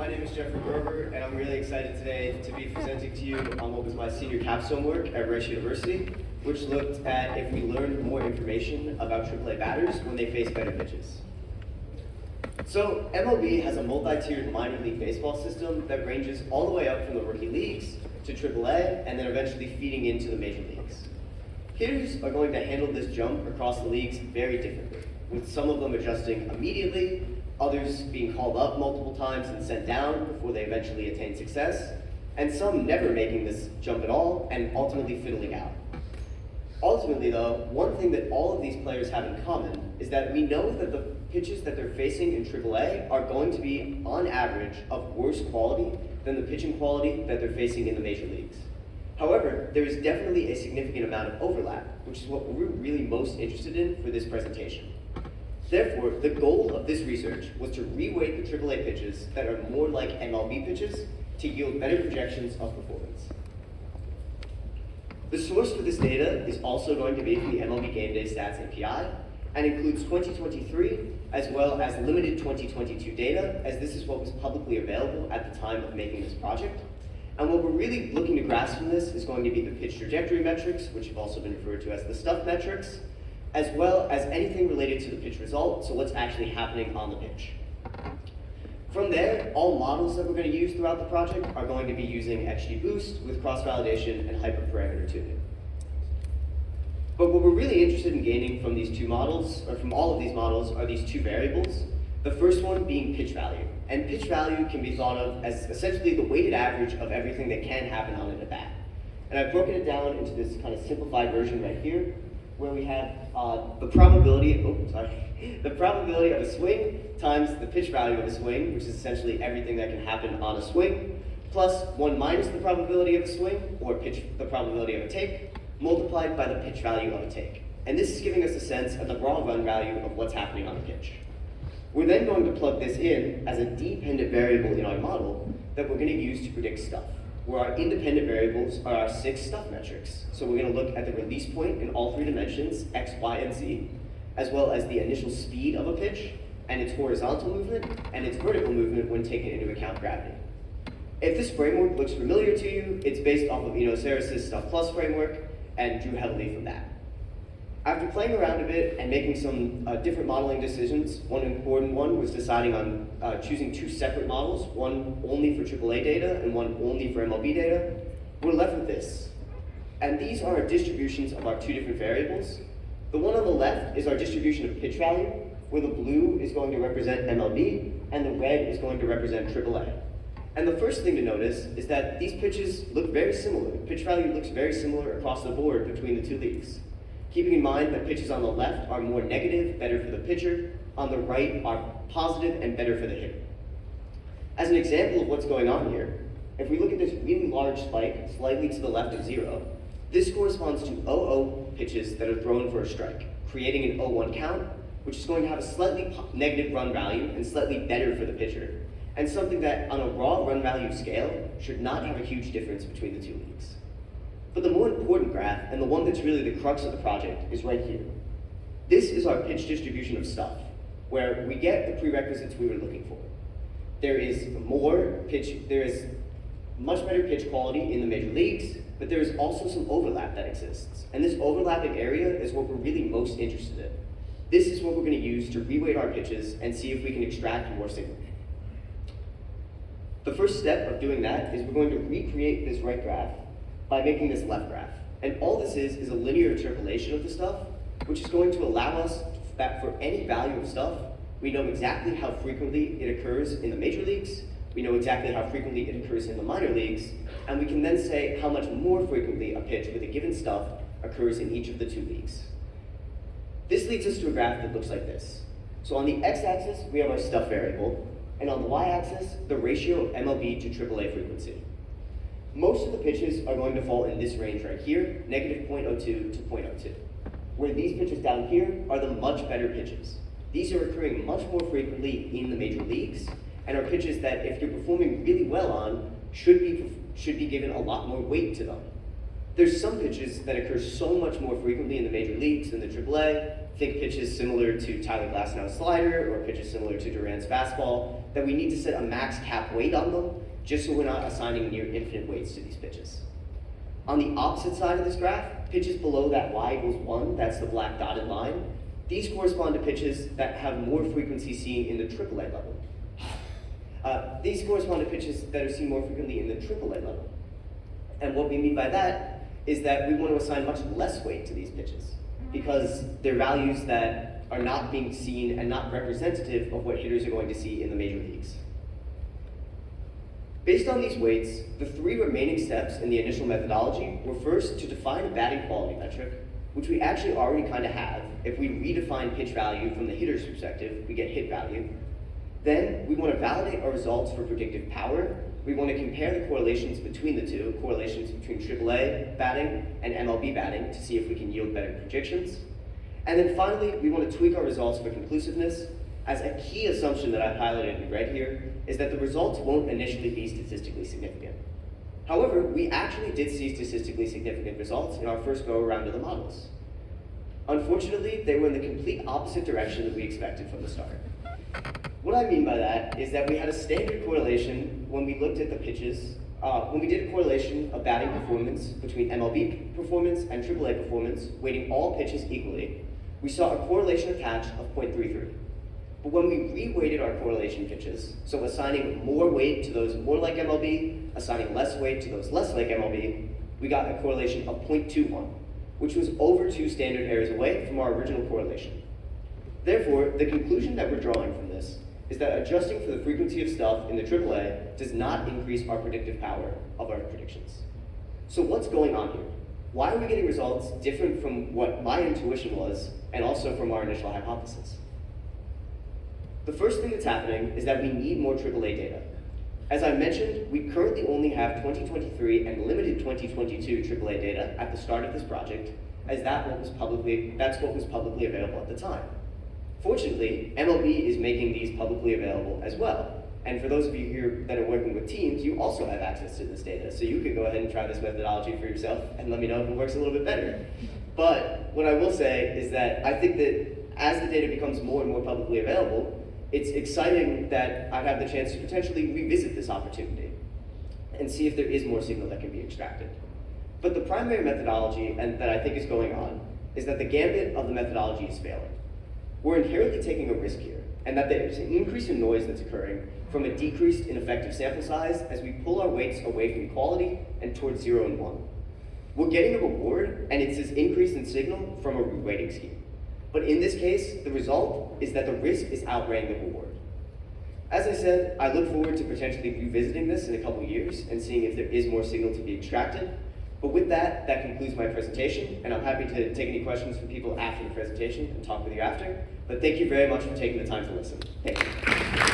My name is Jeffrey Brover, and I'm really excited today to be presenting to you on what was my senior capstone work at Rice University, which looked at if we learned more information about AAA batters when they face better pitches. So MLB has a multi-tiered minor league baseball system that ranges all the way up from the rookie leagues to AAA, and then eventually feeding into the major leagues. Hitters are going to handle this jump across the leagues very differently, with some of them adjusting immediately, others being called up multiple times and sent down before they eventually attain success, and some never making this jump at all and ultimately fiddling out. Ultimately though, one thing that all of these players have in common is that we know that the pitches that they're facing in AAA are going to be, on average, of worse quality than the pitching quality that they're facing in the major leagues. However, there is definitely a significant amount of overlap, which is what we're really most interested in for this presentation. Therefore, the goal of this research was to reweight the AAA pitches that are more like MLB pitches to yield better projections of performance. The source for this data is also going to be from the MLB Game Day Stats API and includes 2023 as well as limited 2022 data, as this is what was publicly available at the time of making this project. And what we're really looking to grasp from this is going to be the pitch trajectory metrics, which have also been referred to as the stuff metrics, as well as anything related to the pitch result, so what's actually happening on the pitch. From there, all models that we're going to use throughout the project are going to be using XGBoost with cross-validation and hyperparameter tuning. But what we're really interested in gaining from these two models, or from all of these models, are these two variables. The first one being pitch value. And pitch value can be thought of as essentially the weighted average of everything that can happen on an at-bat. And I've broken it down into this kind of simplified version right here, where we have the probability of a swing times the pitch value of a swing, which is essentially everything that can happen on a swing, plus 1 minus the probability of a swing, or the probability of a take, multiplied by the pitch value of a take. And this is giving us a sense of the raw run value of what's happening on the pitch. We're then going to plug this in as a dependent variable in our model that we're going to use to predict stuff, where our independent variables are our 6 stuff metrics. So we're going to look at the release point in all 3 dimensions, x, y, and z, as well as the initial speed of a pitch, and its horizontal movement, and its vertical movement when taking into account gravity. If this framework looks familiar to you, it's based off of Saris's Stuff Plus framework, and drew heavily from that. After playing around a bit and making some different modeling decisions, one important one was deciding on choosing 2 separate models, one only for AAA data and one only for MLB data. We're left with this. And these are our distributions of our 2 different variables. The one on the left is our distribution of pitch value, where the blue is going to represent MLB and the red is going to represent AAA. And the first thing to notice is that these pitches look very similar. Pitch value looks very similar across the board between the 2 leagues. Keeping in mind that pitches on the left are more negative, better for the pitcher, on the right are positive and better for the hitter. As an example of what's going on here, if we look at this really large spike slightly to the left of 0, this corresponds to 0-0 pitches that are thrown for a strike, creating an 0-1 count, which is going to have a slightly negative run value and slightly better for the pitcher, and something that on a raw run value scale should not have a huge difference between the 2 leagues. But the more important graph, and the one that's really the crux of the project, is right here. This is our pitch distribution of stuff, where we get the prerequisites we were looking for. There is much better pitch quality in the major leagues, but there is also some overlap that exists. And this overlapping area is what we're really most interested in. This is what we're going to use to reweight our pitches and see if we can extract more signal. The first step of doing that is we're going to recreate this right graph by making this left graph. And all this is a linear interpolation of the stuff, which is going to allow us that for any value of stuff, we know exactly how frequently it occurs in the major leagues, we know exactly how frequently it occurs in the minor leagues, and we can then say how much more frequently a pitch with a given stuff occurs in each of the 2 leagues. This leads us to a graph that looks like this. So on the x-axis, we have our stuff variable, and on the y-axis, the ratio of MLB to AAA frequency. Most of the pitches are going to fall in this range right here, negative 0.02 to 0.02. Where these pitches down here are the much better pitches. These are occurring much more frequently in the major leagues, and are pitches that if you're performing really well on, should be given a lot more weight to them. There's some pitches that occur so much more frequently in the major leagues than the AAA, think pitches similar to Tyler Glasnow's slider or pitches similar to Durant's fastball, that we need to set a max cap weight on them just so we're not assigning near infinite weights to these pitches. On the opposite side of this graph, pitches below that y=1, that's the black dotted line, these correspond to pitches that have more frequency seen in the AAA level. These correspond to pitches that are seen more frequently in the AAA level. And what we mean by that is that we want to assign much less weight to these pitches because they're values that are not being seen and not representative of what hitters are going to see in the major leagues. Based on these weights, the three remaining steps in the initial methodology were first to define a batting quality metric, which we actually already kind of have. If we redefine pitch value from the hitter's perspective, we get hit value. Then we want to validate our results for predictive power. We want to compare the correlations between the two, correlations between AAA batting and MLB batting to see if we can yield better predictions. And then finally, we want to tweak our results for conclusiveness, as a key assumption that I've highlighted in red here is that the results won't initially be statistically significant. However, we actually did see statistically significant results in our first go around of the models. Unfortunately, they were in the complete opposite direction that we expected from the start. What I mean by that is that we had a standard correlation when we looked at the pitches, when we did a correlation of batting performance between MLB performance and AAA performance, weighting all pitches equally, we saw a correlation attach of 0.33. But when we re-weighted our correlation pitches, so assigning more weight to those more like MLB, assigning less weight to those less like MLB, we got a correlation of 0.21, which was over 2 standard errors away from our original correlation. Therefore, the conclusion that we're drawing from this is that adjusting for the frequency of stuff in the AAA does not increase our predictive power of our predictions. So what's going on here? Why are we getting results different from what my intuition was and also from our initial hypothesis? The first thing that's happening is that we need more AAA data. As I mentioned, we currently only have 2023 and limited 2022 AAA data at the start of this project, as that's what was publicly available at the time. Fortunately, MLB is making these publicly available as well. And for those of you here that are working with teams, you also have access to this data. So you could go ahead and try this methodology for yourself and let me know if it works a little bit better. But what I will say is that I think that as the data becomes more and more publicly available, it's exciting that I have the chance to potentially revisit this opportunity and see if there is more signal that can be extracted. But the primary methodology that I think is going on is that the gambit of the methodology is failing. We're inherently taking a risk here, and that there's an increase in noise that's occurring from a decreased in effective sample size as we pull our weights away from equality and towards 0 and 1. We're getting a reward, and it's this increase in signal from a reweighting scheme. But in this case, the result is that the risk is outweighing the reward. As I said, I look forward to potentially revisiting this in a couple years and seeing if there is more signal to be extracted. But with that, that concludes my presentation, and I'm happy to take any questions from people after the presentation and talk with you after. But thank you very much for taking the time to listen. Thank you.